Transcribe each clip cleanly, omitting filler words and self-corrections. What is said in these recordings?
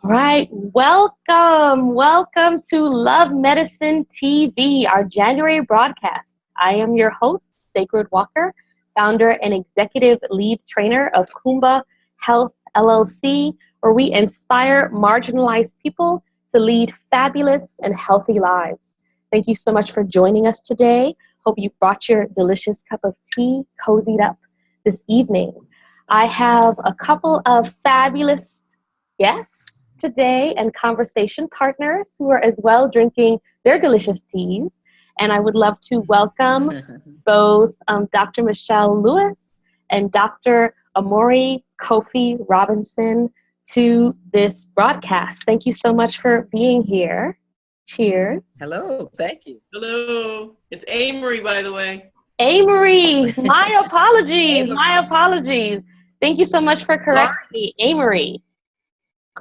All right, welcome to Love Medicine TV, our January broadcast. I am your host, Sacred Walker, founder and executive lead trainer of Kuumba Health LLC, where we inspire marginalized people to lead fabulous and healthy lives. Thank you so much for joining us today. Hope you brought your delicious cup of tea, cozied up this evening. I have a couple of fabulous guests today and conversation partners who are as well drinking their delicious teas. And I would love to welcome both Dr. Michelle Lewis and Dr. Amori Kofi Robinson to this broadcast. Thank you so much for being here. Cheers. Hello, thank you. Hello, it's Amory, by the way. Amory, my apologies. Thank you so much for correcting me, Amory.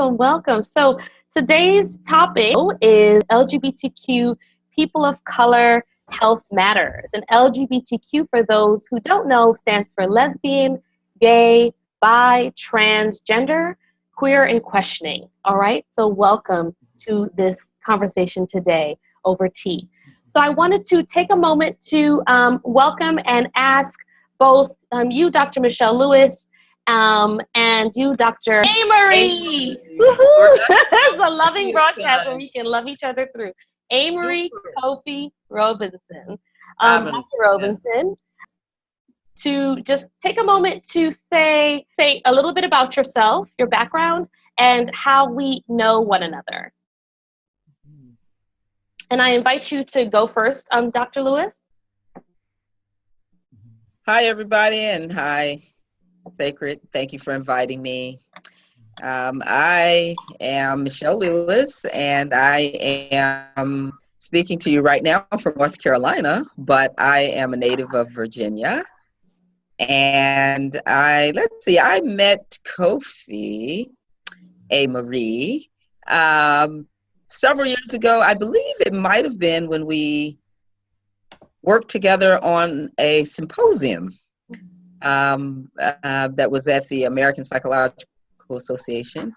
Welcome. So today's topic is LGBTQ people of color health matters. And LGBTQ, for those who don't know, stands for lesbian, gay, bi, transgender, queer, and questioning. All right. So welcome to this conversation today over tea. So I wanted to take a moment to welcome and ask both you, Dr. Michelle Lewis, and you, Dr. Amory. Woohoo! It's a loving broadcast where we can love each other through. Amory Kofi Robinson. Dr. Robinson, to just take a moment to say a little bit about yourself, your background, and how we know one another. And I invite you to go first, Dr. Lewis. Hi, everybody, and hi, Sacred. Thank you for inviting me. I am Michelle Lewis, and I am speaking to you right now from North Carolina, but I am a native of Virginia. And I met Kofi Marie several years ago. I believe it might have been when we worked together on a symposium that was at the American Psychological Association.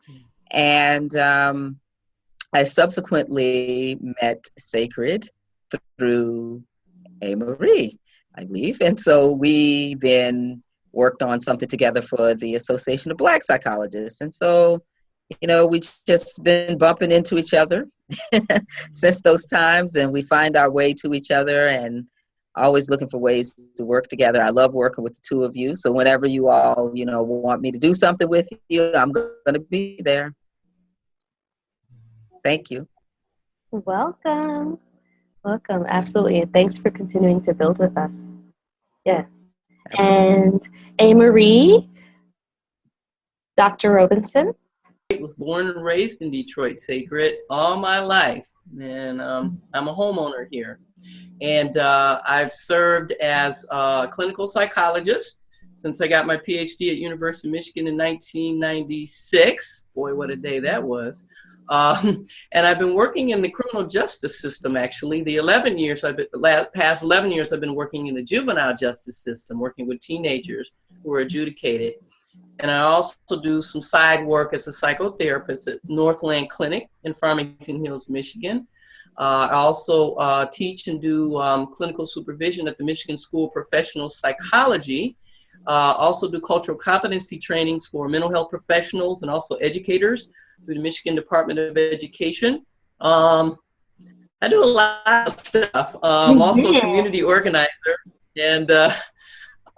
And I subsequently met Sacred through Marie, I believe. And so we then worked on something together for the Association of Black Psychologists. And so, we just been bumping into each other since those times, and we find our way to each other and always looking for ways to work together. I love working with the two of you. So whenever you all, want me to do something with you, I'm going to be there. Thank you. Welcome. Absolutely. And thanks for continuing to build with us. Yes. Absolutely. And Marie, Dr. Robinson. I was born and raised in Detroit, Sacred, all my life. And I'm a homeowner here. And I've served as a clinical psychologist since I got my PhD at University of Michigan in 1996. Boy, what a day that was. And I've been working in the criminal justice system, actually. Past 11 years, I've been working in the juvenile justice system, working with teenagers who are adjudicated. And I also do some side work as a psychotherapist at Northland Clinic in Farmington Hills, Michigan. I also teach and do clinical supervision at the Michigan School of Professional Psychology. Also do cultural competency trainings for mental health professionals and also educators through the Michigan Department of Education. I do a lot of stuff. I'm also a community organizer and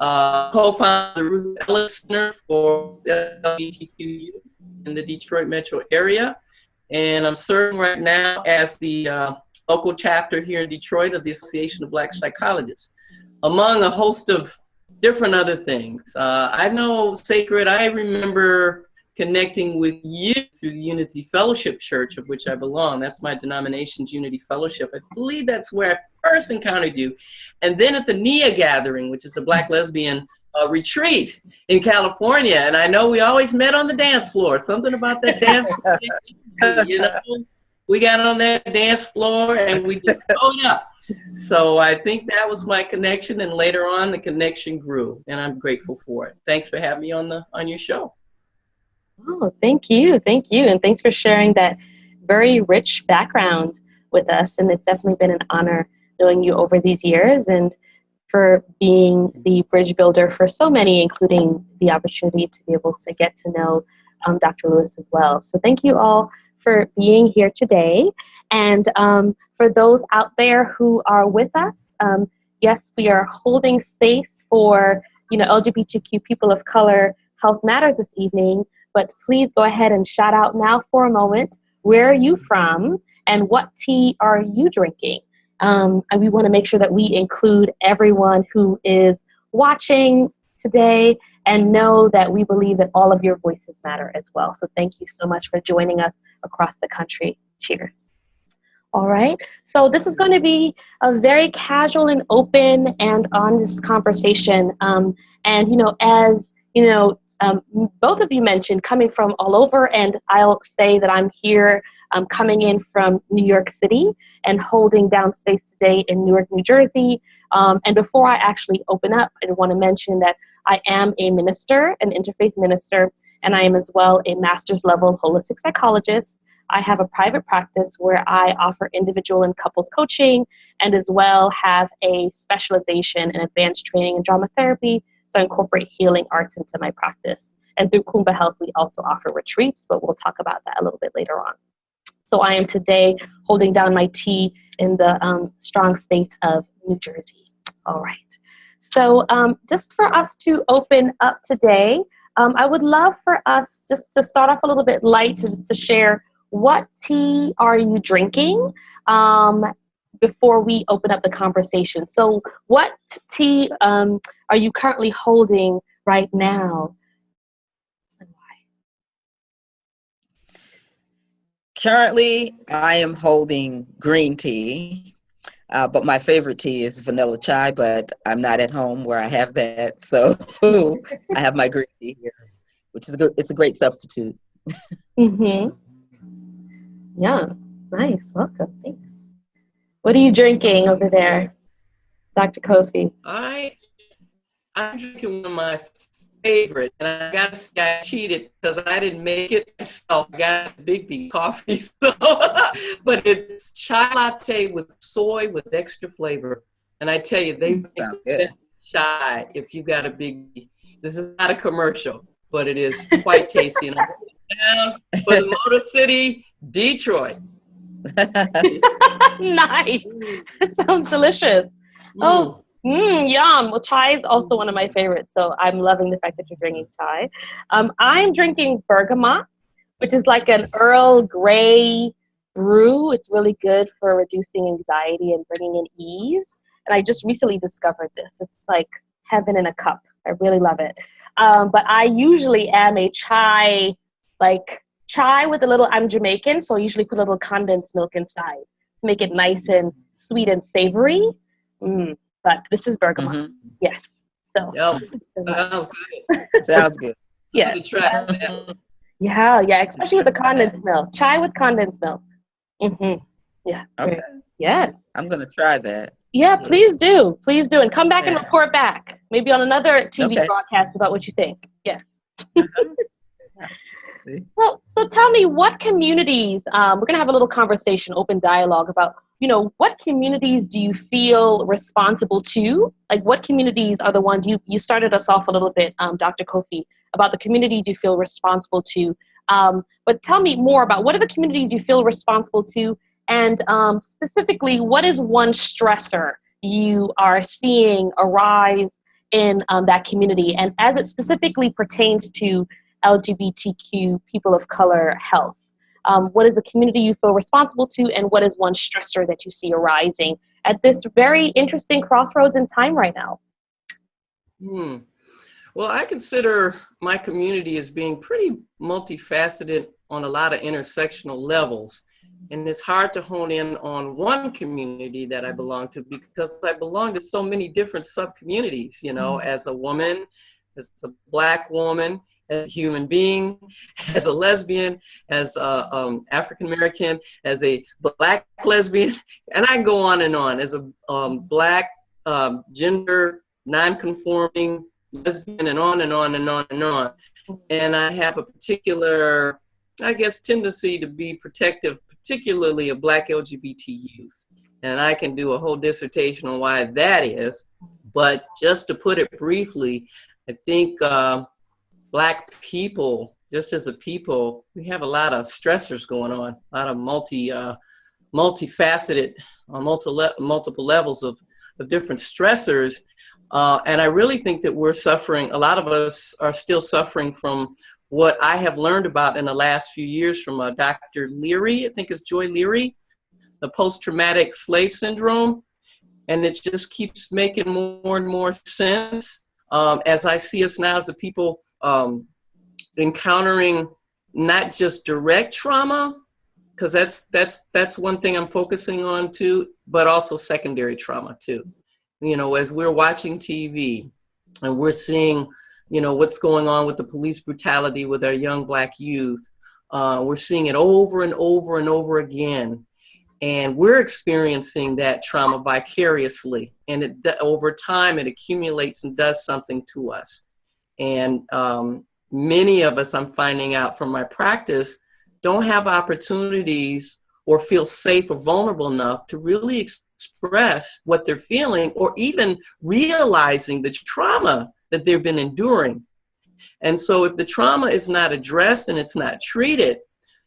co-founder the Ruth Ellis Center for LGBTQ youth in the Detroit metro area. And I'm serving right now as the local chapter here in Detroit of the Association of Black Psychologists, among a host of different other things. I know, Sacred, I remember connecting with you through the Unity Fellowship Church, of which I belong. That's my denomination's Unity Fellowship. I believe that's where I first encountered you. And then at the NIA Gathering, which is a Black lesbian retreat in California. And I know we always met on the dance floor. Something about that dance floor, we got on that dance floor and we just showed up. So I think that was my connection, and later on the connection grew, and I'm grateful for it. Thanks for having me on your show. Oh, thank you. Thank you. And thanks for sharing that very rich background with us. And it's definitely been an honor knowing you over these years and for being the bridge builder for so many, including the opportunity to be able to get to know Dr. Lewis as well. So thank you all for being here today. And for those out there who are with us, yes, we are holding space for LGBTQ people of color health matters this evening. But please go ahead and shout out now for a moment. Where are you from, and what tea are you drinking? And we want to make sure that we include everyone who is watching today and know that we believe that all of your voices matter as well. So thank you so much for joining us across the country. Cheers. All right. So this is going to be a very casual and open and honest conversation. And, as, both of you mentioned coming from all over, and I'll say that I'm here coming in from New York City and holding down space today in Newark, New Jersey. And before I actually open up, I want to mention that I am a minister, an interfaith minister, and I am as well a master's level holistic psychologist. I have a private practice where I offer individual and couples coaching and as well have a specialization in advanced training in drama therapy. So I incorporate healing arts into my practice. And through Kuumba Health, we also offer retreats, but we'll talk about that a little bit later on. So I am today holding down my tea in the strong state of New Jersey. All right. So just for us to open up today, I would love for us just to start off a little bit light, just to share what tea are you drinking before we open up the conversation. So what tea are you currently holding right now? And why? Currently, I am holding green tea, but my favorite tea is vanilla chai, but I'm not at home where I have that. So I have my green tea here, which is it's a great substitute. Mm-hmm. Yeah, nice. Welcome. Thanks. What are you drinking over there, Dr. Kofi? I'm drinking one of my favorite, and I gotta say I cheated because I didn't make it myself. I got a Big B coffee, so but it's chai latte with soy with extra flavor. And I tell you, they make the best chai if you got a Big B. This is not a commercial, but it is quite tasty. And I'm down for the Motor City, Detroit. Nice. That sounds delicious. Oh, yum. Well, chai is also one of my favorites, so I'm loving the fact that you're drinking chai. I'm drinking bergamot, which is like an Earl Grey brew. It's really good for reducing anxiety and bringing in ease. And I just recently discovered this. It's like heaven in a cup. I really love it. But I usually am a chai with a little, I'm Jamaican, so I usually put a little condensed milk inside to make it nice and sweet and savory. But this is bergamot. Mm-hmm. Yes. So. Sounds good. Sounds good. Yeah. Yeah, especially with the condensed milk. Chai with condensed milk. Mm-hmm. Yeah. Okay. Yes. I'm going to try that. Yeah, please do. Please do. And come back and report back. Maybe on another TV broadcast about what you think. Yes. Well, so tell me, what communities, we're going to have a little conversation, open dialogue about, what communities do you feel responsible to? Like, what communities are the ones, you started us off a little bit, Dr. Kofi, about the communities you feel responsible to. But tell me more about what are the communities you feel responsible to, and specifically, what is one stressor you are seeing arise in that community, and as it specifically pertains to LGBTQ people of color health? What is a community you feel responsible to, and what is one stressor that you see arising at this very interesting crossroads in time right now? Well, I consider my community as being pretty multifaceted on a lot of intersectional levels. And it's hard to hone in on one community that I belong to, because I belong to so many different sub-communities, as a woman, as a Black woman, as a human being, as a lesbian, as a African-American, as a Black lesbian, and I can go on and on, as a Black gender non-conforming lesbian, and on and on and on and on. And I have a particular, I guess, tendency to be protective, particularly of Black LGBT youth. And I can do a whole dissertation on why that is. But just to put it briefly, I think Black people, just as a people, we have a lot of stressors going on, a lot of multifaceted, multiple levels of different stressors. And I really think that we're suffering, a lot of us are still suffering from what I have learned about in the last few years from Dr. Leary, I think it's Joy Leary, the post-traumatic slave syndrome. And it just keeps making more and more sense as I see us now as a people encountering not just direct trauma, because that's one thing I'm focusing on too, but also secondary trauma too. You know, as we're watching TV and we're seeing, you know, what's going on with the police brutality with our young Black youth, we're seeing it over and over and over again. And we're experiencing that trauma vicariously. And over time, it accumulates and does something to us. And many of us, I'm finding out from my practice, don't have opportunities or feel safe or vulnerable enough to really express what they're feeling or even realizing the trauma that they've been enduring. And so if the trauma is not addressed and it's not treated,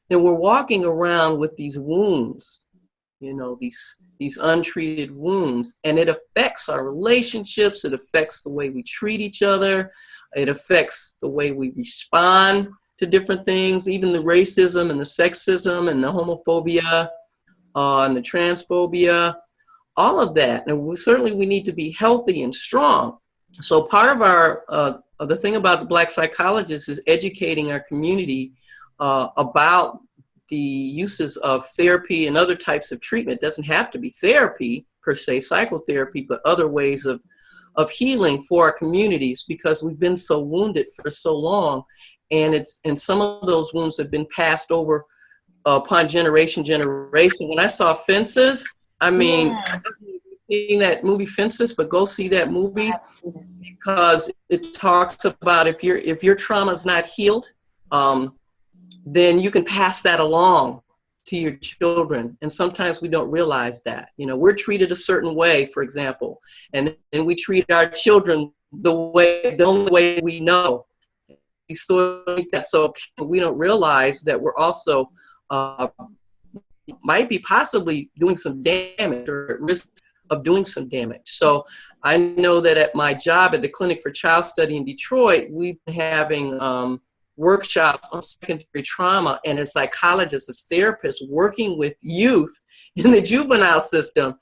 then we're walking around with these wounds, you know, these untreated wounds, and it affects our relationships. It affects the way we treat each other. It affects the way we respond to different things, even the racism and the sexism and the homophobia and the transphobia, all of that. And we need to be healthy and strong. So part of our, the thing about the Black psychologists is educating our community about the uses of therapy and other types of treatment. It doesn't have to be therapy per se, psychotherapy, but other ways of healing for our communities, because we've been so wounded for so long. And some of those wounds have been passed over upon generation. When I saw Fences, I mean, I don't know if you've seen that movie Fences, but go see that movie, because it talks about if your trauma is not healed, then you can pass that along to your children. And sometimes we don't realize that. You know, we're treated a certain way, for example, and we treat our children the only way we know. We still think that's okay, but we don't realize that we're also might be possibly doing some damage or at risk of doing some damage. So I know that at my job at the Clinic for Child Study in Detroit, we've been having workshops on secondary trauma, and as psychologists, as therapists, working with youth in the juvenile system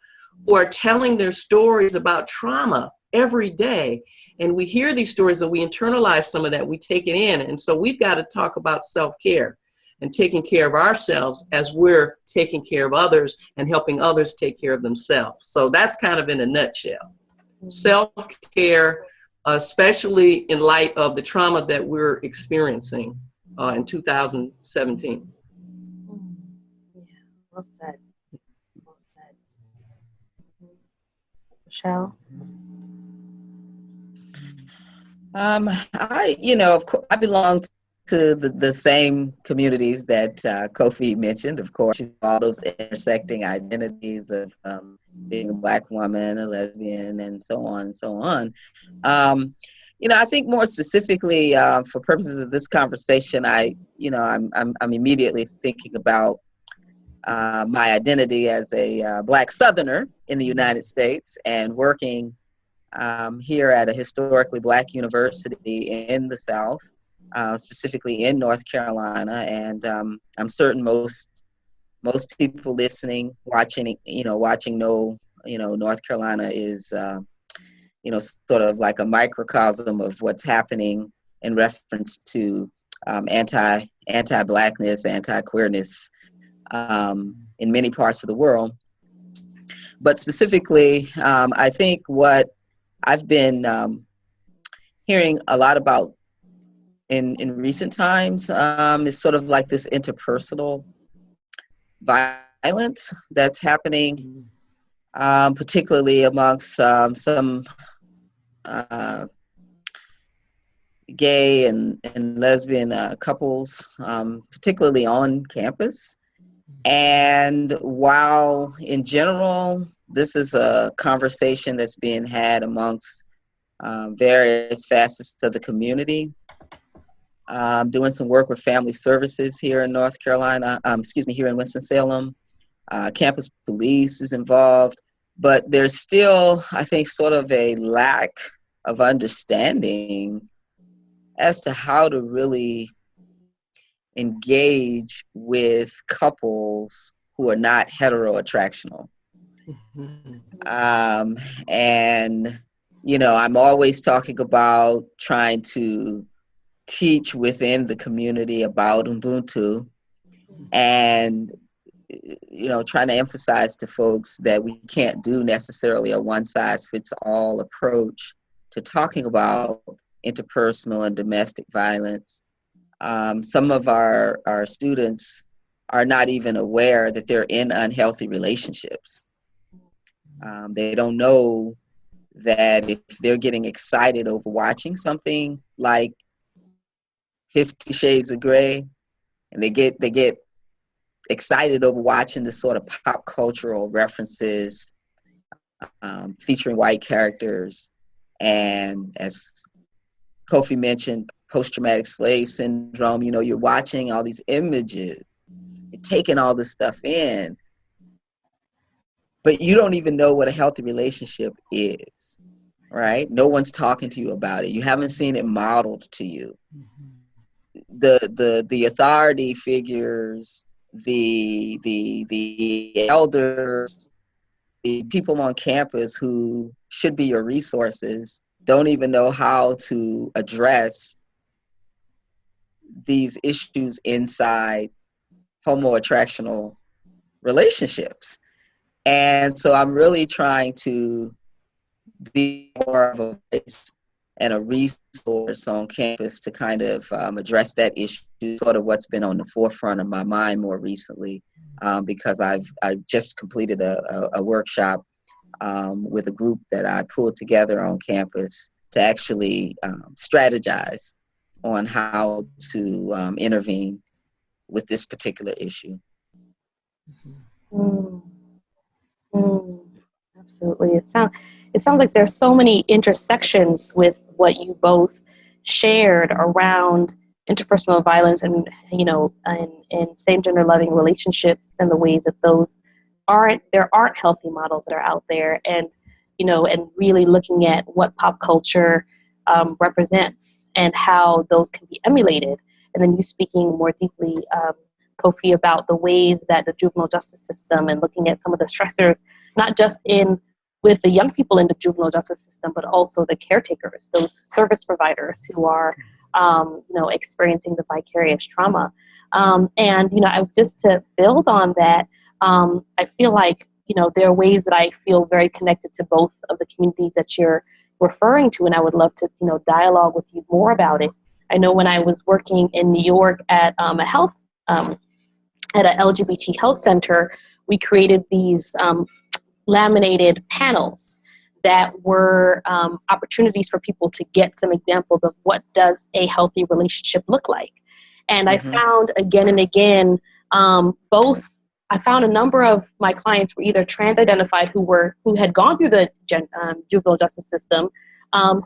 who are telling their stories about trauma every day. And we hear these stories and we internalize some of that, we take it in. And so we've got to talk about self-care and taking care of ourselves as we're taking care of others and helping others take care of themselves. So that's kind of in a nutshell. Self-care, especially in light of the trauma that we're experiencing in 2017. Yeah, well said. Well said. Michelle? I belong to the same communities that Kofi mentioned, of course, all those intersecting identities of being a Black woman, a lesbian, and so on and so on. I think more specifically for purposes of this conversation, I'm immediately thinking about my identity as a Black Southerner in the United States and working here at a historically Black university in the South, specifically in North Carolina. And I'm certain most people listening, watching know, North Carolina is, sort of like a microcosm of what's happening in reference to anti-Blackness, anti-queerness in many parts of the world. But specifically, I think what I've been hearing a lot about in recent times is sort of like this interpersonal violence that's happening, particularly amongst some gay and lesbian couples, particularly on campus. And while in general, this is a conversation that's being had amongst various facets of the community. Doing some work with family services here in North Carolina, here in Winston-Salem. Campus police is involved, but there's still, I think, sort of a lack of understanding as to how to really engage with couples who are not heteroattractional. And, you know, I'm always talking about trying to teach within the community about Ubuntu and, you know, trying to emphasize to folks that we can't do necessarily a one-size-fits-all approach to talking about interpersonal and domestic violence. Some of our students are not even aware that they're in unhealthy relationships. They don't know that if they're getting excited over watching something like 50 Shades of Grey, and they get excited over watching this sort of pop cultural references featuring white characters, and as Kofi mentioned, post-traumatic slave syndrome. You know, you're watching all these images, you're taking all this stuff in, but you don't even know what a healthy relationship is, right? No one's talking to you about it. You haven't seen it modeled to you. The authority figures, the elders, the people on campus who should be your resources don't even know how to address these issues inside homo-attractional relationships. And so I'm really trying to be more of a voice and a resource on campus to kind of address that issue, sort of what's been on the forefront of my mind more recently, because I've just completed a workshop with a group that I pulled together on campus to actually strategize on how to intervene with this particular issue. Absolutely. It sounds like there's so many intersections with what you both shared around interpersonal violence and, you know, and same-gender loving relationships and the ways that there aren't healthy models that are out there, and, you know, and really looking at what pop culture represents and how those can be emulated. And then you speaking more deeply, Kofi, about the ways that the juvenile justice system and looking at some of the stressors, not just with the young people in the juvenile justice system, but also the caretakers, those service providers who are, you know, experiencing the vicarious trauma. And, you know, just to build on that, I feel like, you know, there are ways that I feel very connected to both of the communities that you're referring to, and I would love to, you know, dialogue with you more about it. I know when I was working in New York at at an LGBT health center, we created these laminated panels that were opportunities for people to get some examples of what does a healthy relationship look like. And I found again and again, I found a number of my clients were either trans-identified who had gone through the juvenile justice system,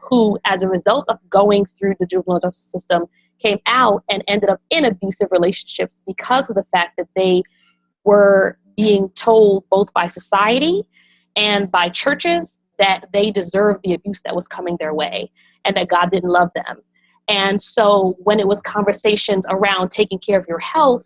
who, as a result of going through the juvenile justice system, came out and ended up in abusive relationships because of the fact that they were being told both by society and by churches that they deserved the abuse that was coming their way and that God didn't love them. And so when it was conversations around taking care of your health,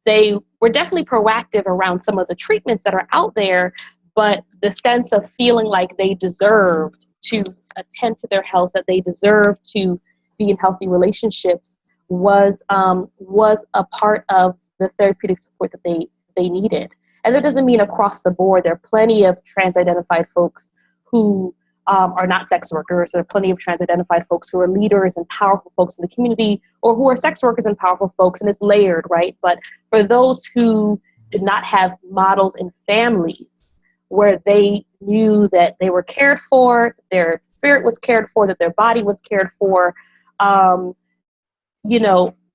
they were definitely proactive around some of the treatments that are out there, but the sense of feeling like they deserved to attend to their health, that they deserved to be in healthy relationships was a part of the therapeutic support that they needed. And that doesn't mean across the board. There are plenty of trans-identified folks who are not sex workers. There are plenty of trans-identified folks who are leaders and powerful folks in the community, or who are sex workers and powerful folks, and it's layered, right? But for those who did not have models in families where they knew that they were cared for, their spirit was cared for, that their body was cared for,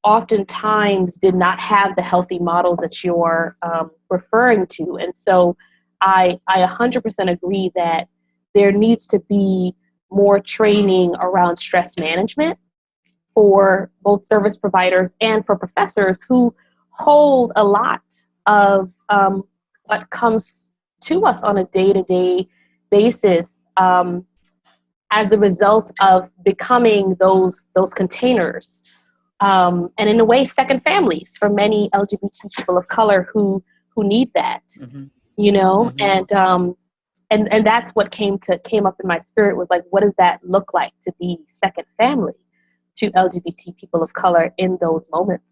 oftentimes did not have the healthy models that you're referring to. And so I 100% agree that there needs to be more training around stress management for both service providers and for professors who hold a lot of what comes to us on a day-to-day basis as a result of becoming those containers. And in a way, second families for many LGBT people of color who need that, and that's what came up in my spirit, was like, what does that look like to be second family to LGBT people of color in those moments?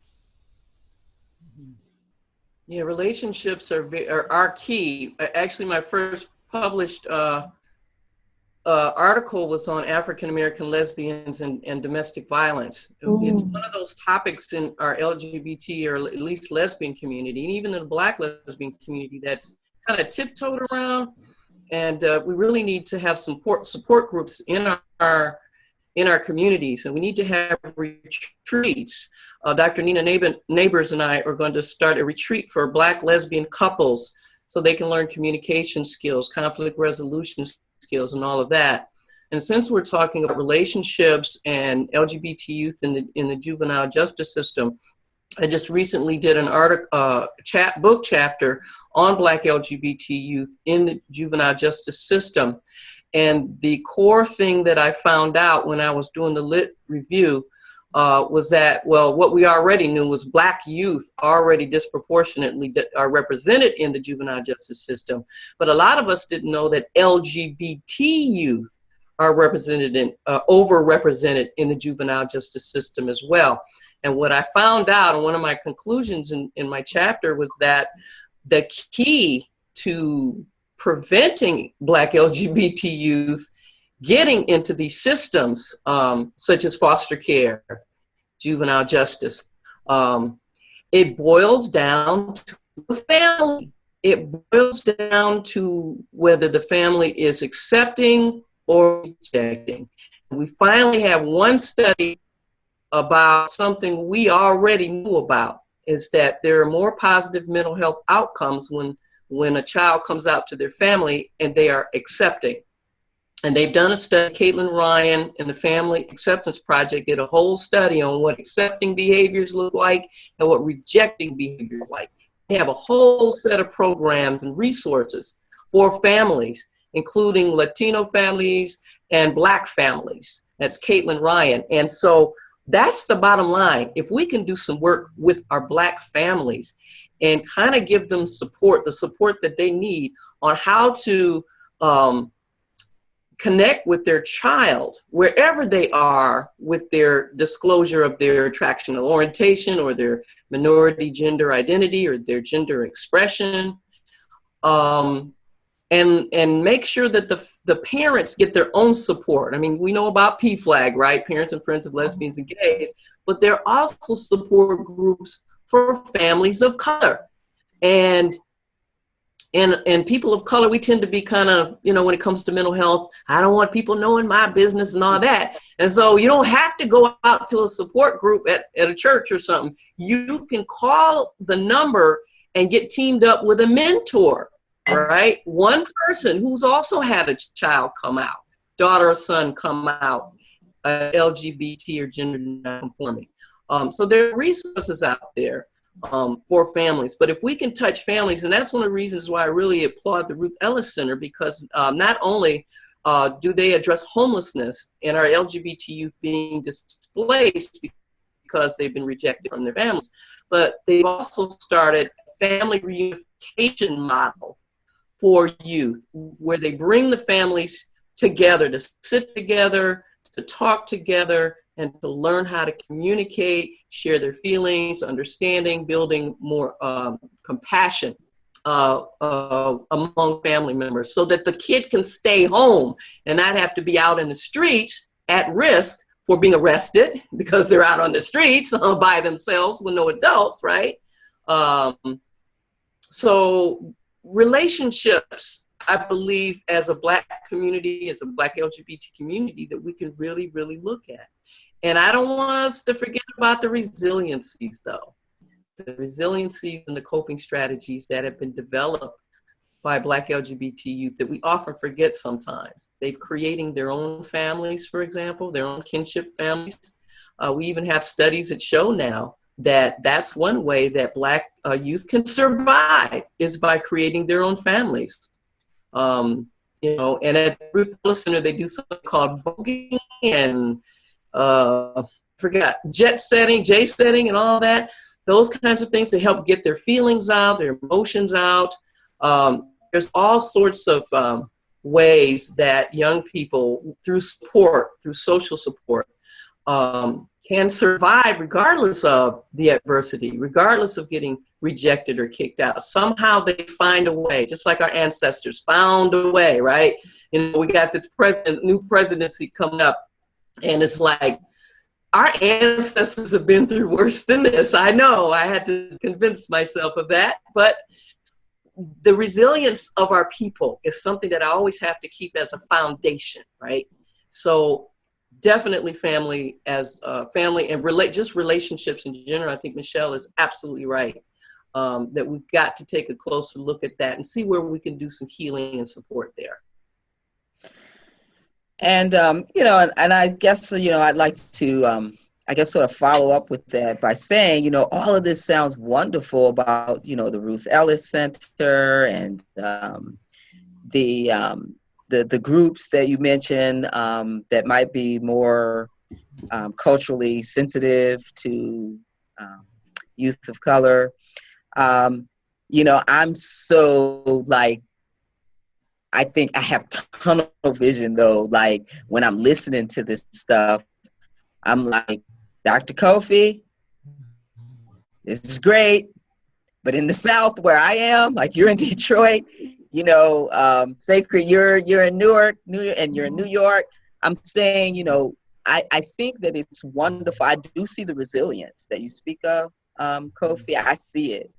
Yeah, relationships are key. Actually, my first published article was on African American lesbians and domestic violence. It's one of those topics in our LGBT, or at least lesbian community, and even in the Black lesbian community, that's kind of tiptoed around. And we really need to have support groups in our communities, and we need to have retreats. Dr. Nina Neighbors and I are going to start a retreat for Black lesbian couples so they can learn communication skills, conflict resolution skills, and all of that. And since we're talking about relationships and LGBT youth in the juvenile justice system, I just recently did an article, book chapter on Black LGBT youth in the juvenile justice system. And the core thing that I found out when I was doing the lit review was that, well, what we already knew was Black youth already disproportionately are represented in the juvenile justice system. But a lot of us didn't know that LGBT youth are overrepresented in the juvenile justice system as well. And what I found out, and one of my conclusions in my chapter, was that the key to preventing Black LGBT youth getting into these systems, such as foster care, juvenile justice, it boils down to the family. It boils down to whether the family is accepting or rejecting. We finally have one study about something we already knew about, is that there are more positive mental health outcomes when a child comes out to their family and they are accepting. And they've done a study. Caitlin Ryan and the Family Acceptance Project did a whole study on what accepting behaviors look like and what rejecting behaviors look like. They have a whole set of programs and resources for families, including Latino families and Black families. That's Caitlin Ryan. And so that's the bottom line. If we can do some work with our Black families and kind of give them support, the support that they need on how to connect with their child wherever they are with their disclosure of their attractional orientation or their minority gender identity or their gender expression, and make sure that the parents get their own support. I mean, we know about PFLAG, right? Parents and Friends of Lesbians and Gays, but there are also support groups for families of color. And people of color, we tend to be kind of, when it comes to mental health, I don't want people knowing my business and all that. And so you don't have to go out to a support group at a church or something. You can call the number and get teamed up with a mentor, right? One person who's also had a child come out, daughter or son come out, LGBT or gender nonconforming. So there are resources out there for families. But if we can touch families, and that's one of the reasons why I really applaud the Ruth Ellis Center, because not only do they address homelessness and our LGBT youth being displaced because they've been rejected from their families, but they've also started a family reunification model for youth, where they bring the families together to sit together, to talk together, and to learn how to communicate, share their feelings, understanding, building more compassion among family members, so that the kid can stay home and not have to be out in the streets at risk for being arrested because they're out on the streets by themselves with no adults, right? So relationships, I believe as a Black community, as a Black LGBT community, that we can really, really look at. And I don't want us to forget about the resiliencies, though. The resiliencies and the coping strategies that have been developed by Black LGBT youth that we often forget sometimes. They've creating their own families, for example, their own kinship families. We even have studies that show now that that's one way that Black youth can survive, is by creating their own families. You know, and at the Ruth Ellis Center, they do something called voguing and jet setting and all that. Those kinds of things to help get their feelings out, their emotions out. There's all sorts of ways that young people, through support, through social support, can survive regardless of the adversity, regardless of getting rejected or kicked out. Somehow they find a way, just like our ancestors found a way, right? You know, we got this new presidency coming up, and it's like, our ancestors have been through worse than this. I know, I had to convince myself of that, but the resilience of our people is something that I always have to keep as a foundation, right? So definitely family as family and just relationships in general. I think Michelle is absolutely right, that we've got to take a closer look at that and see where we can do some healing and support there. And, you know, and I guess, you know, I'd like to, I guess, sort of follow up with that by saying, you know, all of this sounds wonderful about, you know, the Ruth Ellis Center and the groups that you mentioned that might be more culturally sensitive to youth of color. You know, I'm so like, I think I have tunnel vision though. Like when I'm listening to this stuff, I'm like, Dr. Kofi, this is great. But in the South where I am, like you're in Detroit, you know, Sacred, you're in Newark, and you're in New York. I'm saying, you know, I think that it's wonderful. I do see the resilience that you speak of, Kofi. I see it.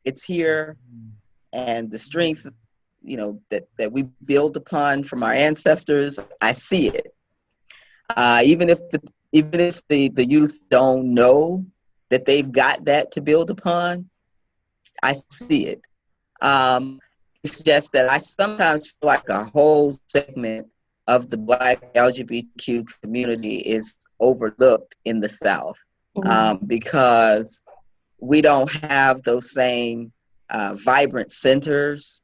It's here, and the strength, you know, that we build upon from our ancestors. I see it. Even if the youth don't know that they've got that to build upon, I see it. It's just that I sometimes feel like a whole segment of the Black LGBTQ community is overlooked in the South, because we don't have those same vibrant centers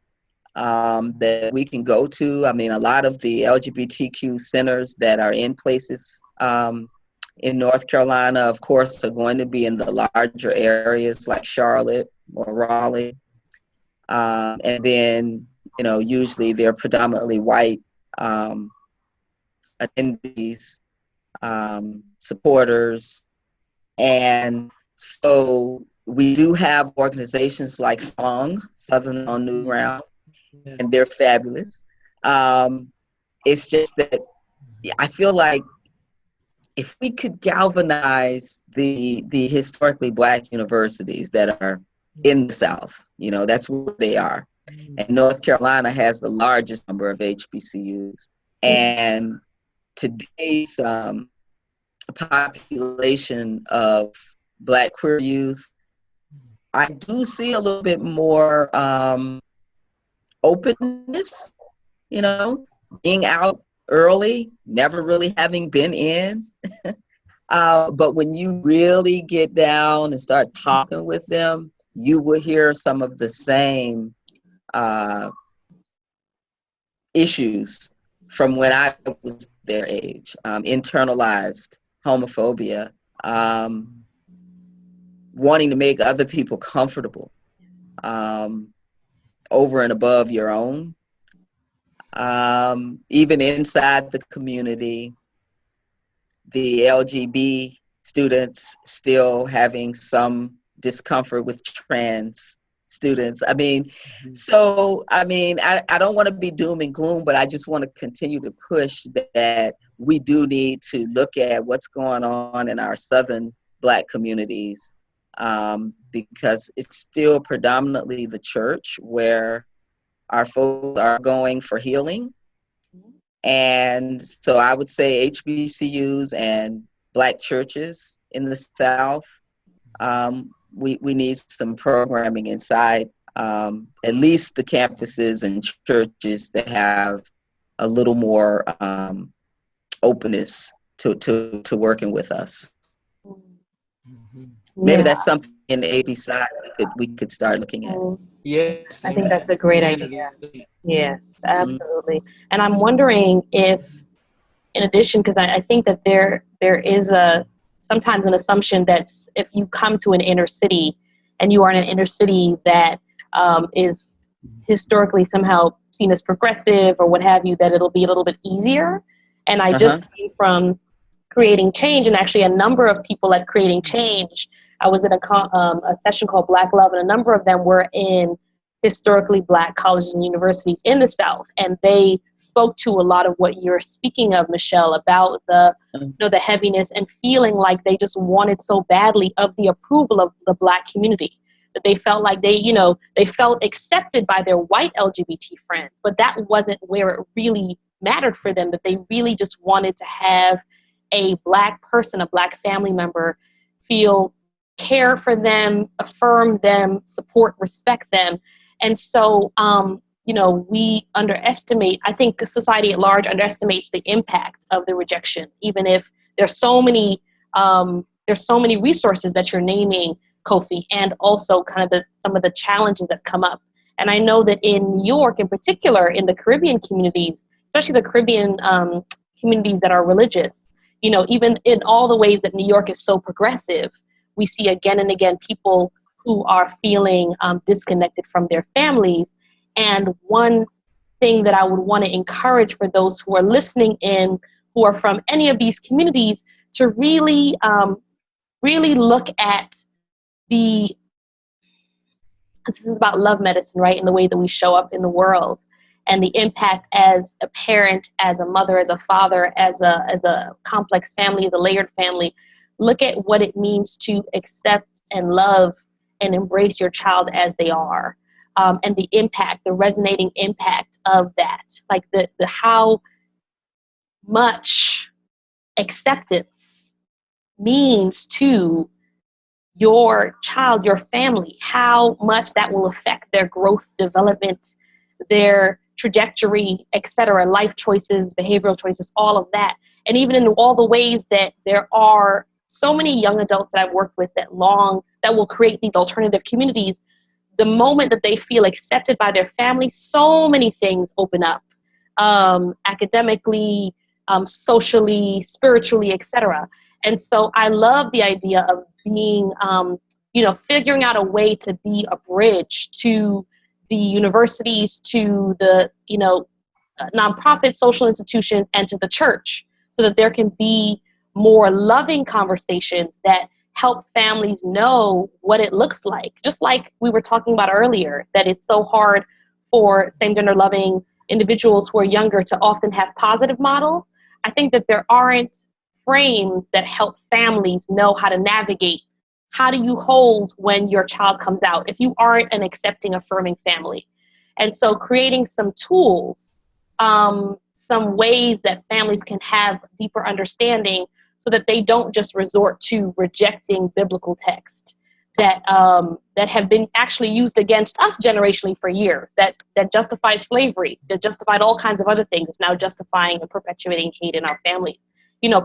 that we can go to. I mean, a lot of the LGBTQ centers that are in places in North Carolina, of course, are going to be in the larger areas like Charlotte or Raleigh. And then, you know, usually they're predominantly white attendees, supporters. And so we do have organizations like SONG, Southern on New Ground, and they're fabulous. It's just that I feel like if we could galvanize the historically Black universities that are in the South, you know, that's where they are. And North Carolina has the largest number of HBCUs. And today's population of Black queer youth, I do see a little bit more openness, you know, being out early, never really having been in. But when you really get down and start talking with them, you will hear some of the same issues from when I was their age. Internalized homophobia, wanting to make other people comfortable over and above your own. Even inside the community, the LGB students still having some discomfort with trans students. I mean, so, I mean, I don't want to be doom and gloom, but I just want to continue to push that we do need to look at what's going on in our Southern Black communities, because it's still predominantly the church where our folks are going for healing. And so I would say HBCUs and Black churches in the South, we need some programming inside at least the campuses and churches that have a little more openness to working with us. Maybe that's something in the AP side we could start looking at. Yes, I think that's a great idea. Yes, absolutely. And I'm wondering if, in addition, because I think that there is sometimes an assumption that if you come to an inner city and you are in an inner city that is historically somehow seen as progressive or what have you, that it'll be a little bit easier. And I just came from creating change, and actually a number of people at Creating Change, I was in a session called Black Love, and a number of them were in historically Black colleges and universities in the South, and they spoke to a lot of what you're speaking of, Michelle, about the the heaviness and feeling like they just wanted so badly of the approval of the Black community, that they felt like they felt accepted by their white LGBT friends, but that wasn't where it really mattered for them, that they really just wanted to have a Black person, a Black family member, feel care for them, affirm them, support, respect them. And so, we underestimate, I think society at large underestimates the impact of the rejection, even if there's so many resources that you're naming, Kofi, and also kind of some of the challenges that come up. And I know that in New York in particular, in the Caribbean communities, especially the Caribbean communities that are religious, even in all the ways that New York is so progressive, we see again and again people who are feeling disconnected from their families. And one thing that I would want to encourage for those who are listening in, who are from any of these communities, to really, really look at this is about love medicine, right? In the way that we show up in the world, and the impact as a parent, as a mother, as a father, as a complex family, as a layered family. Look at what it means to accept and love and embrace your child as they are, and the impact, the resonating impact of that, like the how much acceptance means to your child, your family, how much that will affect their growth, development, their trajectory, etc., life choices, behavioral choices, all of that. And even in all the ways that there are so many young adults that I've worked with that will create these alternative communities, the moment that they feel accepted by their family, so many things open up, academically, socially, spiritually, etc. And so I love the idea of being, figuring out a way to be a bridge to the universities, to the, nonprofit social institutions, and to the church, so that there can be more loving conversations that help families know what it looks like. Just like we were talking about earlier, that it's so hard for same-gender loving individuals who are younger to often have positive models. I think that there aren't frames that help families know how to navigate. How do you hold when your child comes out if you aren't an accepting, affirming family? And so creating some tools, some ways that families can have deeper understanding, so that they don't just resort to rejecting biblical text that have been actually used against us generationally for years, that justified slavery, that justified all kinds of other things, now justifying and perpetuating hate in our families.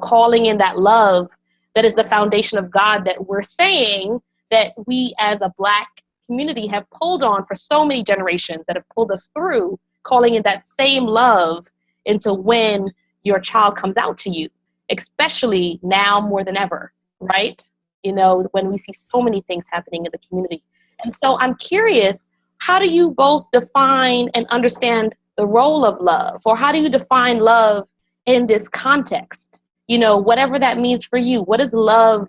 Calling in that love that is the foundation of God, that we're saying that we as a Black community have pulled on for so many generations, that have pulled us through, calling in that same love into when your child comes out to you, especially now more than ever, right? When we see so many things happening in the community. And so I'm curious, how do you both define and understand the role of love, or how do you define love in this context? Whatever that means for you. What is love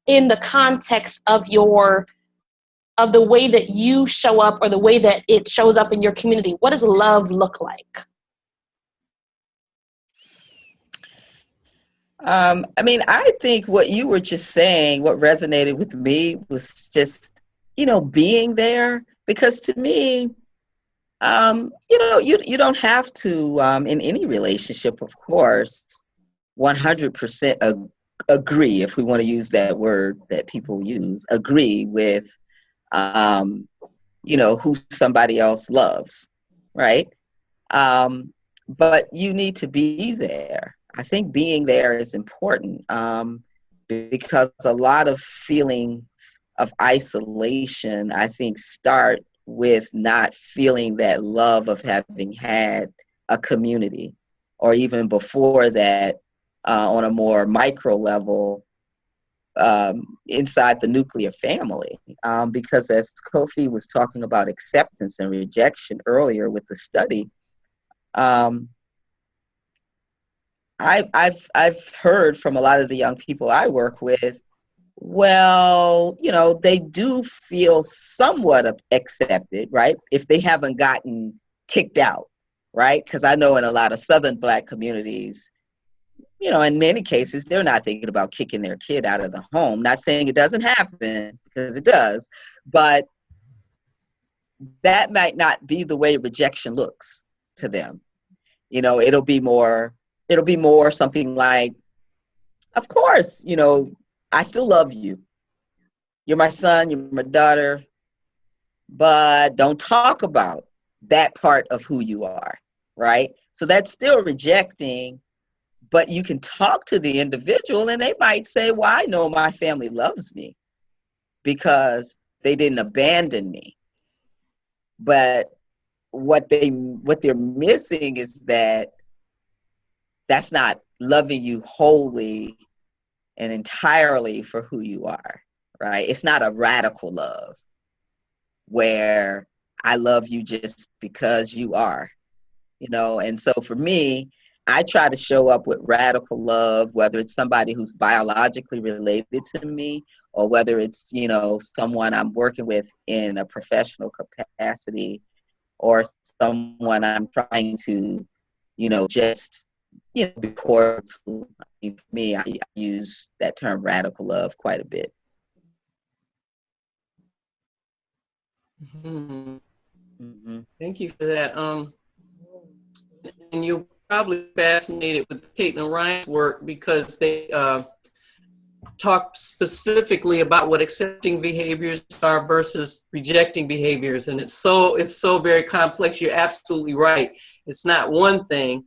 in the context of the way that you show up, or the way that it shows up in your community? What does love look like? I think what you were just saying, what resonated with me was just, being there. Because to me, You don't have to, in any relationship, of course, 100% agree, if we want to use that word that people use, agree with, who somebody else loves, right? But you need to be there. I think being there is important, because a lot of feelings of isolation, I think, start with not feeling that love of having had a community, or even before that, on a more micro level, inside the nuclear family. Because as Kofi was talking about acceptance and rejection earlier with the study, um, I've heard from a lot of the young people I work with, well, they do feel somewhat accepted, right? If they haven't gotten kicked out, right? Because I know in a lot of Southern Black communities, in many cases, they're not thinking about kicking their kid out of the home. Not saying it doesn't happen, because it does, but that might not be the way rejection looks to them. It'll be more something like, of course, I still love you. You're my son, you're my daughter, but don't talk about that part of who you are, right? So that's still rejecting, but you can talk to the individual and they might say, well, I know my family loves me because they didn't abandon me. But what they're missing is that that's not loving you wholly and entirely for who you are, right? It's not a radical love where I love you just because you are, And so for me, I try to show up with radical love, whether it's somebody who's biologically related to me, or whether it's, someone I'm working with in a professional capacity, or someone I'm trying to, just, be cordial to. For me, I use that term radical love quite a bit. Mm-hmm. Mm-hmm. Thank you for that. And you're probably fascinated with Caitlin Ryan's work, because they talk specifically about what accepting behaviors are versus rejecting behaviors, and it's so very complex. You're absolutely right. It's not one thing,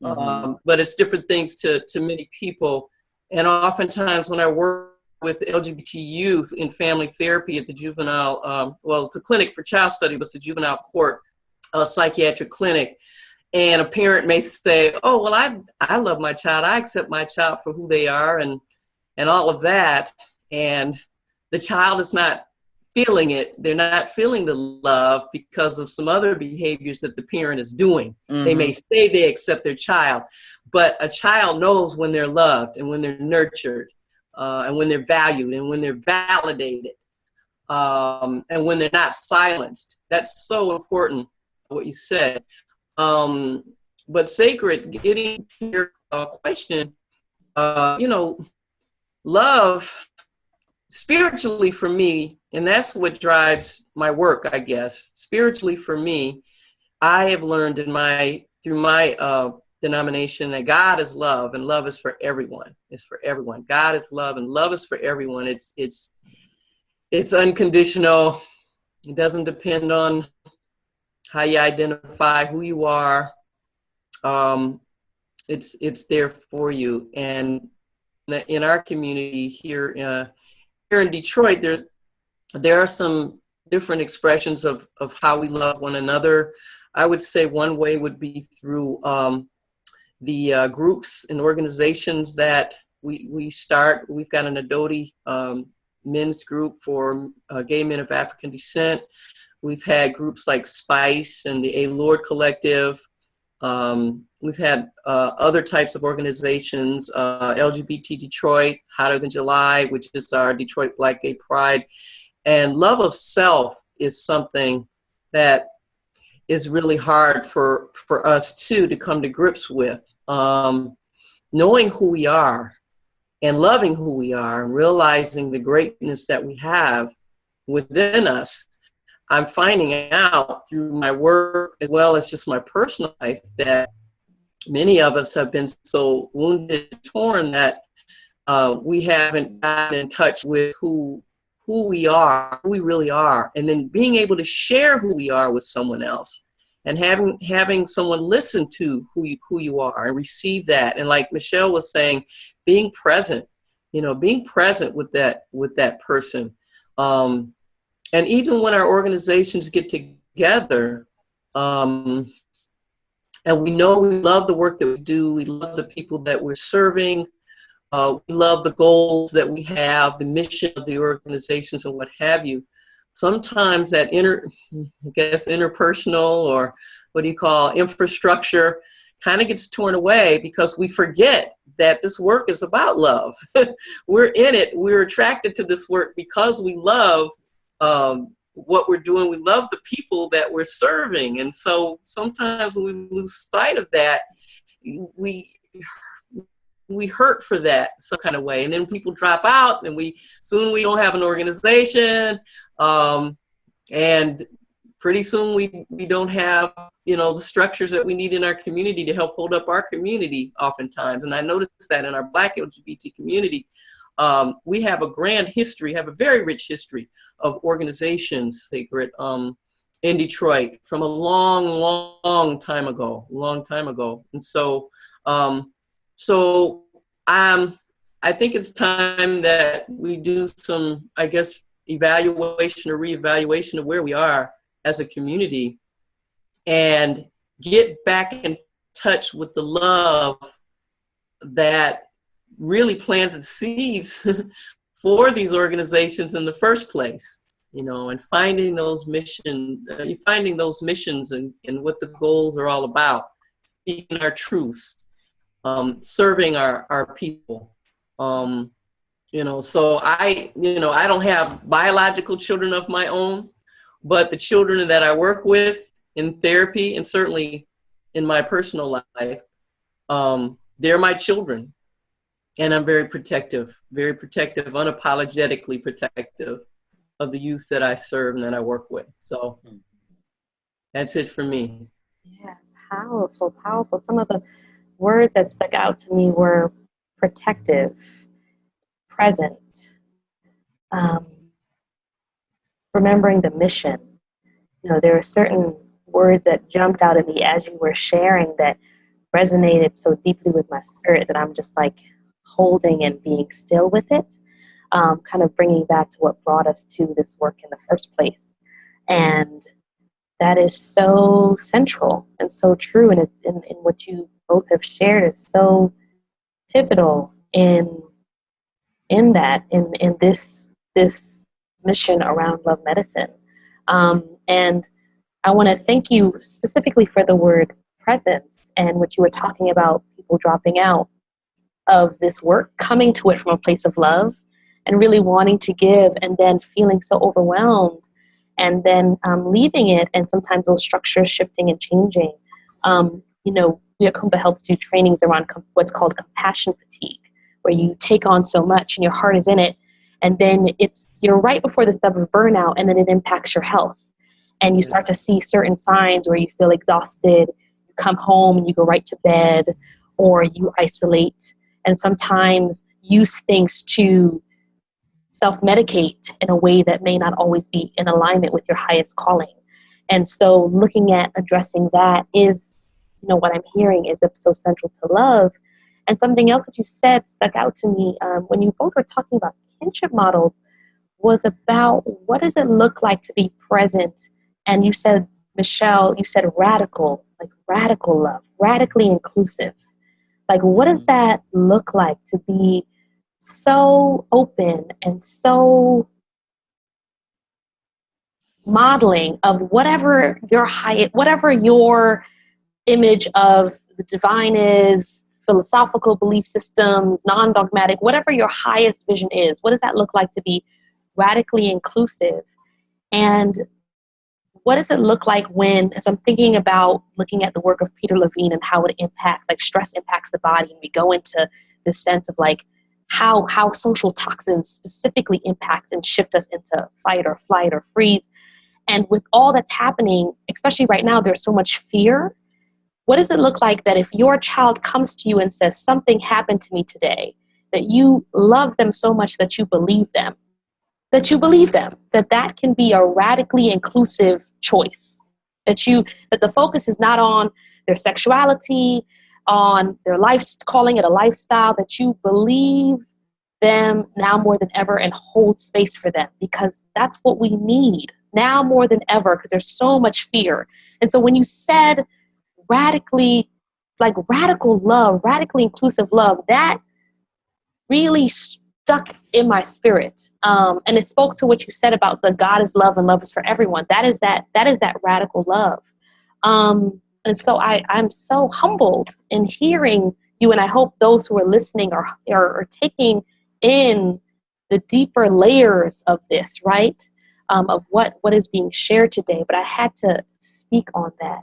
but it's different things to many people. And oftentimes when I work with LGBT youth in family therapy at the juvenile, it's a clinic for child study, but it's a juvenile court psychiatric clinic. And a parent may say, oh, well, I love my child. I accept my child for who they are and all of that. And the child is not feeling it. They're not feeling the love because of some other behaviors that the parent is doing. Mm-hmm. They may say they accept their child, but a child knows when they're loved and when they're nurtured, and when they're valued and when they're validated, and when they're not silenced. That's so important, what you said. But Sacred, getting to your question, love spiritually for me, and that's what drives my work, I guess. Spiritually for me, I have learned through my denomination that God is love, and love is for everyone. It's for everyone. God is love, and love is for everyone. It's unconditional. It doesn't depend on how you identify, who you are. It's there for you. And in our community here in Detroit, there are some different expressions of how we love one another. I would say one way would be through the groups and organizations that we start. We've got an Adoti men's group for gay men of African descent. We've had groups like SPICE and the A Lord Collective. We've had other types of organizations, LGBT Detroit, Hotter Than July, which is our Detroit Black Gay Pride. And love of self is something that is really hard for us too to come to grips with. Knowing who we are and loving who we are and realizing the greatness that we have within us. I'm finding out through my work as well as just my personal life that many of us have been so wounded and torn that we haven't gotten in touch with who we are, who we really are, and then being able to share who we are with someone else, and having someone listen to who you are and receive that. And like Michelle was saying, being present, being present with that person. And even when our organizations get together, and we know we love the work that we do, we love the people that we're serving, we love the goals that we have, the mission of the organizations and what have you. Sometimes that interpersonal, or what do you call, infrastructure kind of gets torn away because we forget that this work is about love. We're in it. We're attracted to this work because we love what we're doing. We love the people that we're serving. And so sometimes when we lose sight of that, we hurt for that some kind of way. And then people drop out, and we don't have an organization. And pretty soon we don't have, the structures that we need in our community to help hold up our community oftentimes. And I noticed that in our Black LGBT community, we have a grand history, have a very rich history of organizations, Sacred, in Detroit from a long time ago. And so, I think it's time that we do some, I guess, evaluation or reevaluation of where we are as a community and get back in touch with the love that really planted seeds for these organizations in the first place, and finding those missions and what the goals are all about, speaking our truths, serving our people. So I don't have biological children of my own, but the children that I work with in therapy and certainly in my personal life, they're my children. And I'm very protective, unapologetically protective of the youth that I serve and that I work with. So that's it for me. Yeah, powerful. Some of the words that stuck out to me were protective, present, remembering the mission. There are certain words that jumped out at me as you were sharing that resonated so deeply with my spirit that I'm just like holding and being still with it, kind of bringing back to what brought us to this work in the first place. And that is so central and so true, and it's in what you both have shared is so pivotal in this mission around love medicine. And I want to thank you specifically for the word presence and what you were talking about, people dropping out of this work, coming to it from a place of love and really wanting to give, and then feeling so overwhelmed, and then leaving it, and sometimes those structures shifting and changing. We at Kuumba Health do trainings around what's called compassion fatigue, where you take on so much and your heart is in it, and then you're right before the step of burnout, and then it impacts your health. And you start to see certain signs where you feel exhausted, you come home and you go right to bed, or you isolate, and sometimes use things to self-medicate in a way that may not always be in alignment with your highest calling. And so looking at addressing that is, what I'm hearing is so central to love. And something else that you said stuck out to me when you both were talking about kinship models was about what does it look like to be present. And you said, Michelle, you said radical, like radical love, radically inclusive. Like, what does that look like to be so open and so modeling of whatever your image of the divine is, philosophical belief systems, non-dogmatic, whatever your highest vision is? What does that look like to be radically inclusive? And what does it look like when, as I'm thinking about looking at the work of Peter Levine and how it impacts, like stress impacts the body, and we go into this sense of like how social toxins specifically impact and shift us into fight or flight or freeze. And with all that's happening, especially right now, there's so much fear. What does it look like that if your child comes to you and says, something happened to me today, that you love them so much that you believe them, that that can be a radically inclusive choice, that the focus is not on their sexuality, on their life, calling it a lifestyle, that you believe them now more than ever and hold space for them, because that's what we need now more than ever, because there's so much fear. And so when you said radically, like radical love, radically inclusive love, that really stuck in my spirit. And it spoke to what you said about the God is love and love is for everyone. That is that radical love. And so I'm so humbled in hearing you, and I hope those who are listening are taking in the deeper layers of this, right? Of what is being shared today. But I had to speak on that.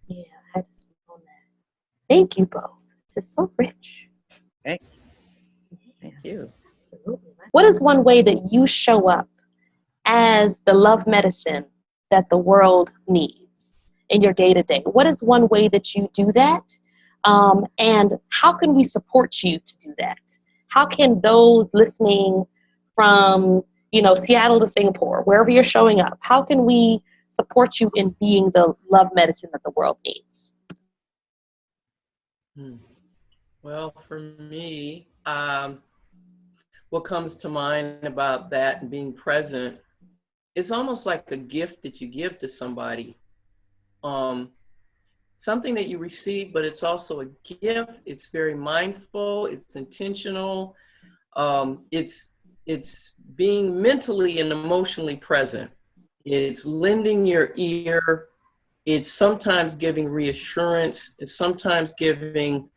Yeah, I had to speak on that. Thank you both. This is so rich. Thank you. Absolutely. What is one way that you show up as the love medicine that the world needs in your day-to-day? What is one way that you do that? And how can we support you to do that? How can those listening from, Seattle to Singapore, wherever you're showing up, how can we support you in being the love medicine that the world needs? Well, for me, what comes to mind about that and being present, it's almost like a gift that you give to somebody. Something that you receive, but it's also a gift. It's very mindful. It's intentional. It's being mentally and emotionally present. It's lending your ear. It's sometimes giving reassurance. It's sometimes giving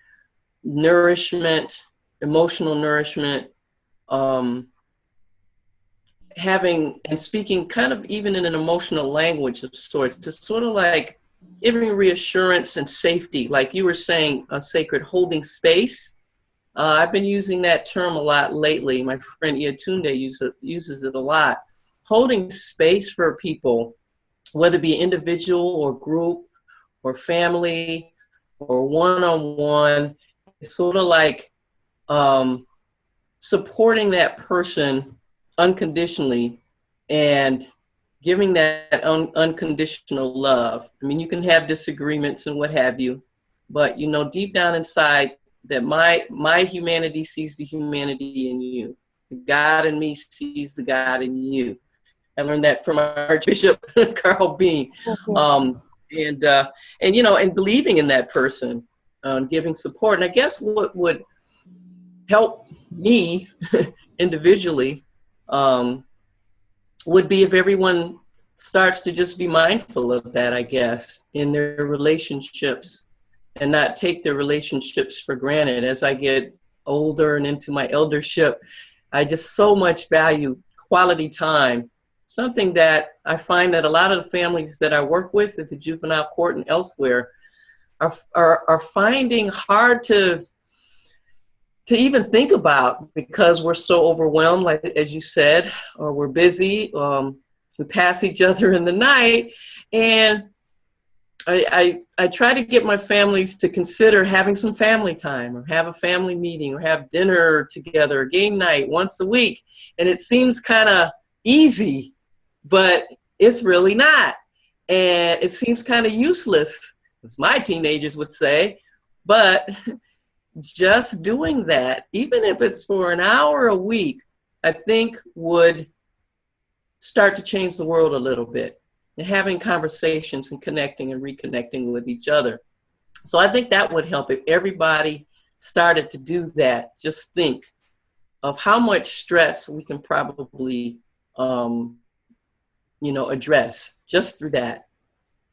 nourishment, emotional nourishment, having and speaking kind of even in an emotional language of sorts. It's sort of like giving reassurance and safety, like you were saying, sacred, holding space. I've been using that term a lot lately. My friend Iatunde uses it a lot. Holding space for people, whether it be individual or group or family or one-on-one. It's sort of like supporting that person unconditionally and giving that unconditional love. I mean, you can have disagreements and what have you, but deep down inside that my humanity sees the humanity in you. The God in me sees the God in you. I learned that from Archbishop Carl Bean. And believing in that person, giving support. And I guess what would help me individually would be if everyone starts to just be mindful of that, I guess, in their relationships and not take their relationships for granted. As I get older and into my eldership, I just so much value quality time. Something that I find that a lot of the families that I work with at the juvenile court and elsewhere are finding hard to even think about, because we're so overwhelmed, like as you said, or we're busy. We pass each other in the night, and I try to get my families to consider having some family time, or have a family meeting, or have dinner together, or game night once a week. And it seems kind of easy, but it's really not. And it seems kind of useless, as my teenagers would say, but just doing that, even if it's for an hour a week, I think would start to change the world a little bit, and having conversations and connecting and reconnecting with each other. So I think that would help if everybody started to do that. Just think of how much stress we can probably, address just through that.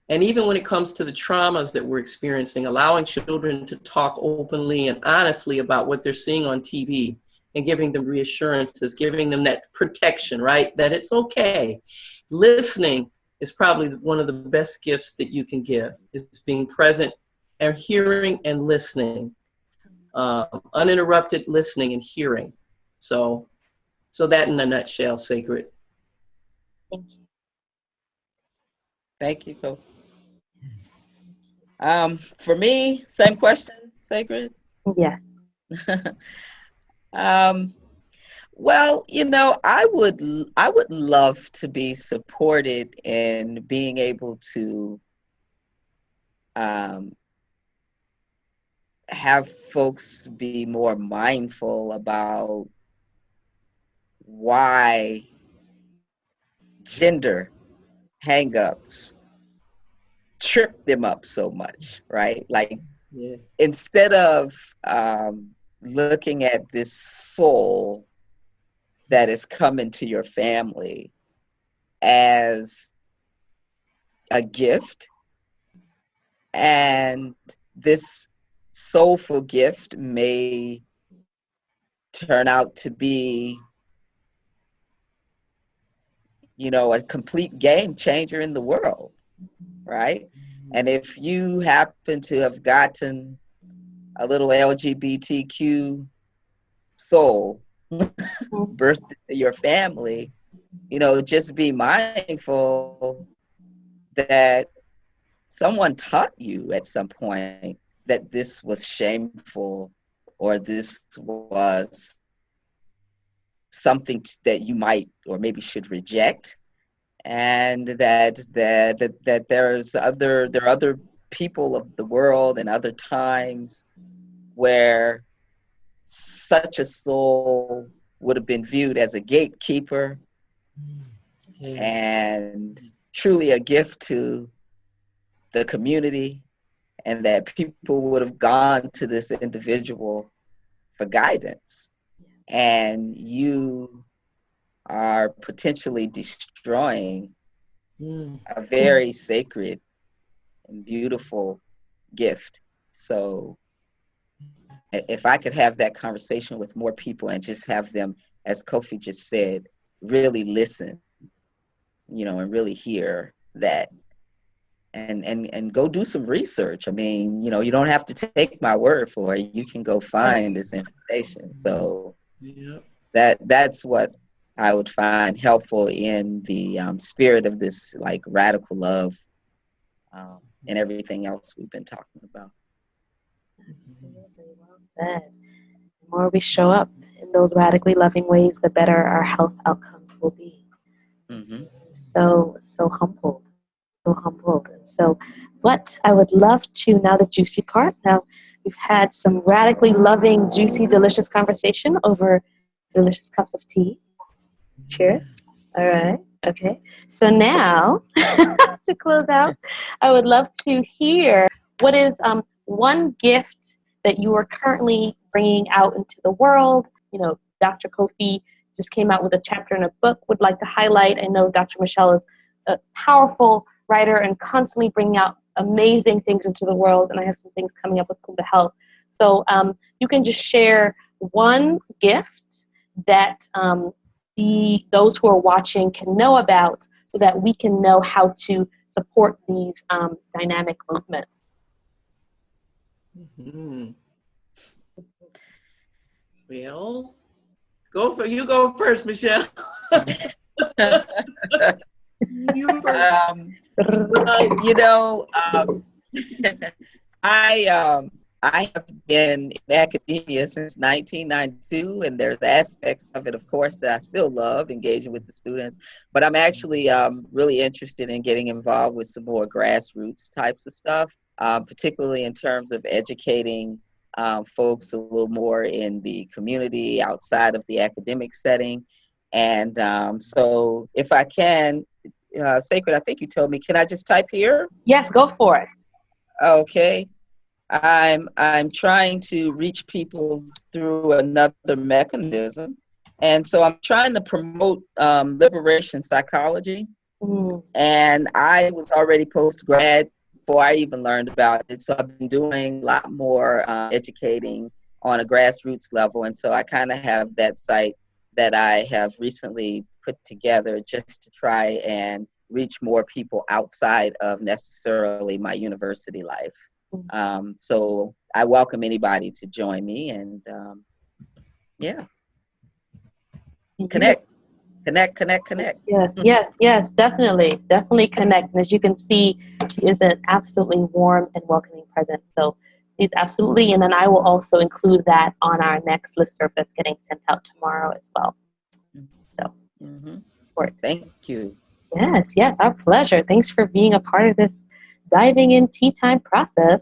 And even when it comes to the traumas that we're experiencing, allowing children to talk openly and honestly about what they're seeing on TV, and giving them reassurances, giving them that protection, right? That it's okay. Listening is probably one of the best gifts that you can give, is being present and hearing and listening, uninterrupted listening and hearing. So that in a nutshell, Sacred. Thank you. Thank you, Coach. For me, same question, Sacred. Yeah. um, well, I would love to be supported in being able to um, have folks be more mindful about why gender hangups trip them up so much, right? Like Yeah. instead of looking at this soul that is coming to your family as a gift, and this soulful gift may turn out to be, a complete game changer in the world, right? And if you happen to have gotten a little LGBTQ soul birthed into your family, just be mindful that someone taught you at some point that this was shameful or this was something that you might or maybe should reject, and that there are other people of the world and other times where such a soul would have been viewed as a gatekeeper Yeah. and truly a gift to the community, and that people would have gone to this individual for guidance. And you are potentially destroying Mm. a very sacred and beautiful gift. So if I could have that conversation with more people and just have them, as Kofi just said, really listen, and really hear that, and go do some research. I mean, you don't have to take my word for it. You can go find this information. So Yep. that's what I would find helpful in the spirit of this like radical love, and everything else we've been talking about. Absolutely. Well said. The more we show up in those radically loving ways, the better our health outcomes will be. Hmm. So humbled, so humbled. And so, what I would love to now, the juicy part. Now, we've had some radically loving, juicy, delicious conversation over delicious cups of tea. Cheers. All right. Okay. So now, to close out, I would love to hear what is one gift that you are currently bringing out into the world. Dr. Kofi just came out with a chapter in a book. Would like to highlight. I know Dr. Michelle is a powerful writer and constantly bringing out amazing things into the world. And I have some things coming up with Kuumba Health. So you can just share one gift that those who are watching can know about, so that we can know how to support these dynamic movements. Mm. Well, you go first, Michelle. You first. Well, I I have been in academia since 1992, and there's aspects of it, of course, that I still love engaging with the students. But I'm actually really interested in getting involved with some more grassroots types of stuff, particularly in terms of educating folks a little more in the community outside of the academic setting. And so, if I can, Sacred, I think you told me, can I just type here? Yes, go for it. Okay. I'm trying to reach people through another mechanism, and so I'm trying to promote liberation psychology. Mm. And I was already post grad before I even learned about it, so I've been doing a lot more educating on a grassroots level. And so I kind of have that site that I have recently put together just to try and reach more people outside of necessarily my university life. So I welcome anybody to join me, and yeah, connect. Connect, connect, connect. Yes, definitely connect. And as you can see, she is an absolutely warm and welcoming presence. So please, absolutely. And then I will also include that on our next listserv that's getting sent out tomorrow as well. So, Thank you. Yes, our pleasure. Thanks for being a part of this diving in tea time process.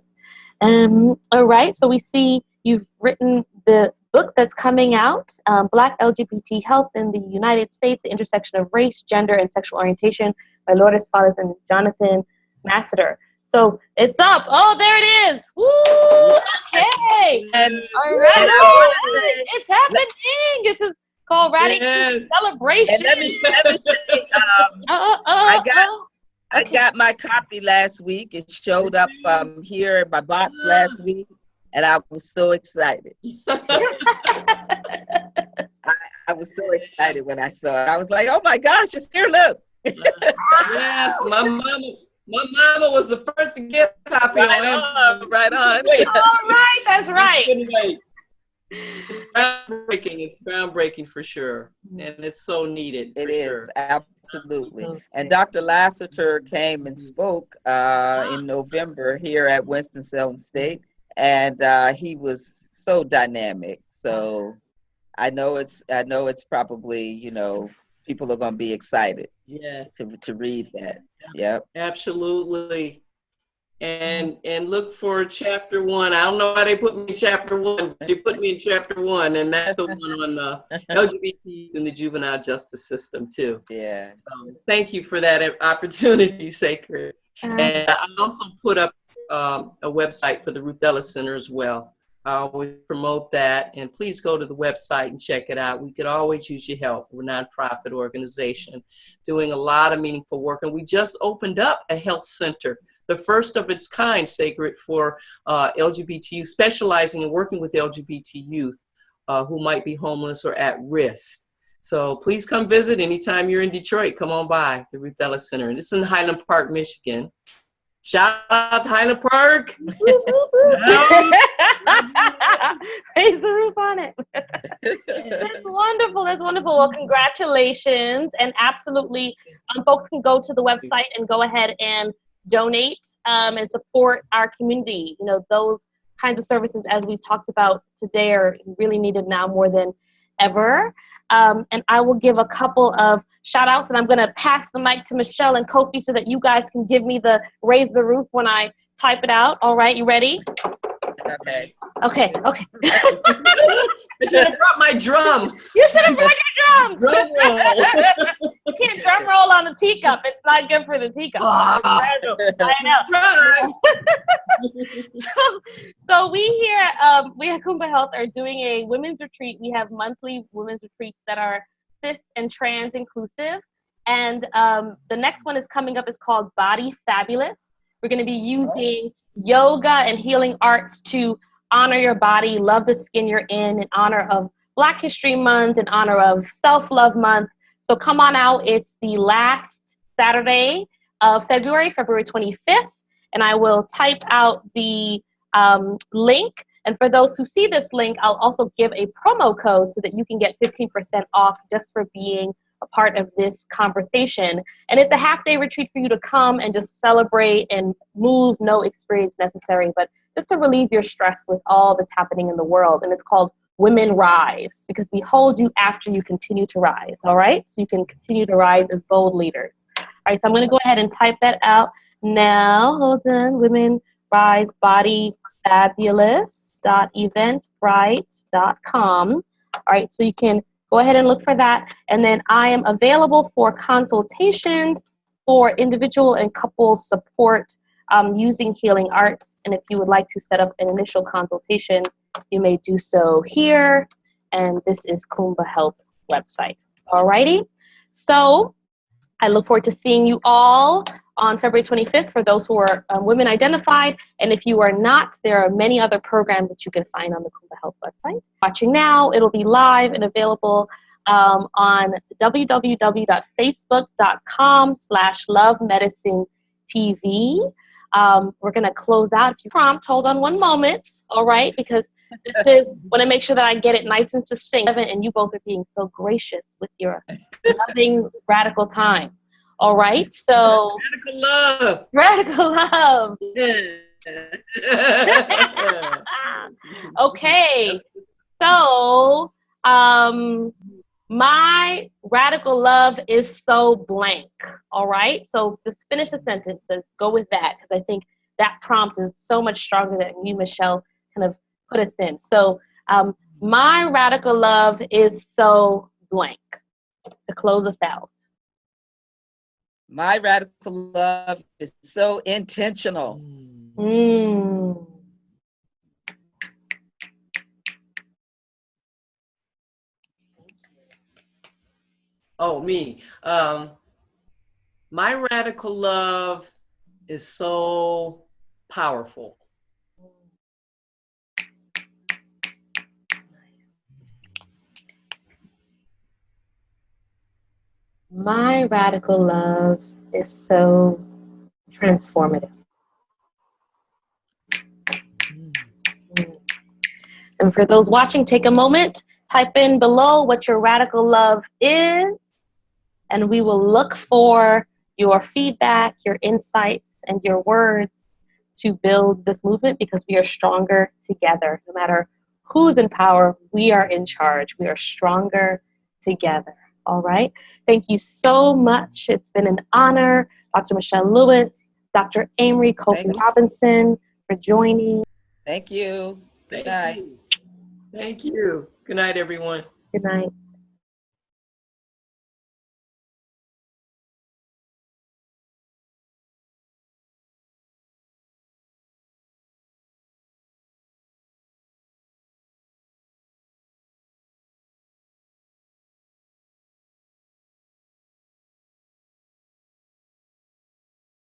All right, so we see you've written the book that's coming out, Black LGBT Health in the United States, the Intersection of Race, Gender, and Sexual Orientation by Lourdes Fales and Jonathan Masseter. So it's up. Oh, there it is. Woo! Okay. All right. It's happening. This is called Radical Celebration. And let me say, I got my copy last week. It showed up here in my box last week, and I was so excited. I was so excited when I saw it. I was like, "Oh my gosh, it's here! Look!" Yes, my mama was the first to get a copy. Right on. All right, that's right. It's groundbreaking for sure, and it's so needed. It is, absolutely. And Dr. Lasseter came and spoke in November here at Winston-Salem State, and he was so dynamic. So I know it's probably, people are going to be excited to read that. Yep. Absolutely. And look for chapter 1. I don't know why they put me in chapter 1. They put me in chapter 1, and that's the one on LGBTs in the juvenile justice system too. Yeah. So thank you for that opportunity, Sacred. And I also put up a website for the Ruth Ellis Center as well. I always promote that, and please go to the website and check it out. We could always use your help. We're a nonprofit organization doing a lot of meaningful work, and we just opened up a health center, the first of its kind, Sacred, for LGBT, specializing in working with LGBT youth who might be homeless or at risk. So please come visit anytime you're in Detroit. Come on by the Ruth Ellis Center. And it's in Highland Park, Michigan. Shout out to Highland Park. Raise the roof on it. That's wonderful. That's wonderful. Well, congratulations. And absolutely, folks can go to the website and go ahead and donate and support our community. Those kinds of services, as we talked about today, are really needed now more than ever. And I will give a couple of shout outs, and I'm going to pass the mic to Michelle and Kofi so that you guys can give me the raise the roof when I type it out. All right, you ready? Okay. I should have brought my drum. You should have brought your drums. Drum roll. You can't drum roll on the teacup. It's not good for the teacup. I know. So we here, we at Kuumba Health are doing a women's retreat. We have monthly women's retreats that are cis and trans inclusive. And the next one is coming up. It's called Body Fabulous. We're going to be using yoga and healing arts to honor your body, love the skin you're in honor of Black History Month, in honor of Self-Love Month. So come on out. It's the last Saturday of February 25th. And I will type out the link. And for those who see this link, I'll also give a promo code so that you can get 15% off just for being a part of this conversation. And it's a half-day retreat for you to come and just celebrate and move, no experience necessary, but just to relieve your stress with all that's happening in the world. And it's called Women Rise, because we hold you after you continue to rise, all right? So you can continue to rise as bold leaders. All right, so I'm going to go ahead and type that out now. Hold on. Women Rise Body Fabulous.eventbrite.com. All right, so you can go ahead and look for that. And then I am available for consultations for individual and couple support using healing arts. And if you would like to set up an initial consultation, you may do so here. And this is Kuumba Health's website. All righty. So I look forward to seeing you all on February 25th for those who are women identified. And if you are not, there are many other programs that you can find on the Kuumba Health website. Watching now, it'll be live and available on www.facebook.com/lovemedicinetv. We're going to close out. If you prompt, hold on one moment, all right, because This is want to make sure that I get it nice and succinct. And you both are being so gracious with your loving radical time. All right, so Radical love. radical love. Okay, so my radical love is so blank. All right, so just finish the sentence. Go with that because I think that prompt is so much stronger than you, Michelle, kind of put us in. So my radical love is so blank to close us out. My radical love is so intentional. Mm. Oh, me. My radical love is so powerful. My radical love is so transformative. And for those watching, take a moment, type in below what your radical love is, and we will look for your feedback, your insights, and your words to build this movement because we are stronger together. No matter who's in power, we are in charge. We are stronger together. All right. Thank you so much. It's been an honor, Dr. Michelle Lewis, Dr. Amory Copeland Robinson, for joining. Thank you. Good night. Thank you. Good night, everyone. Good night.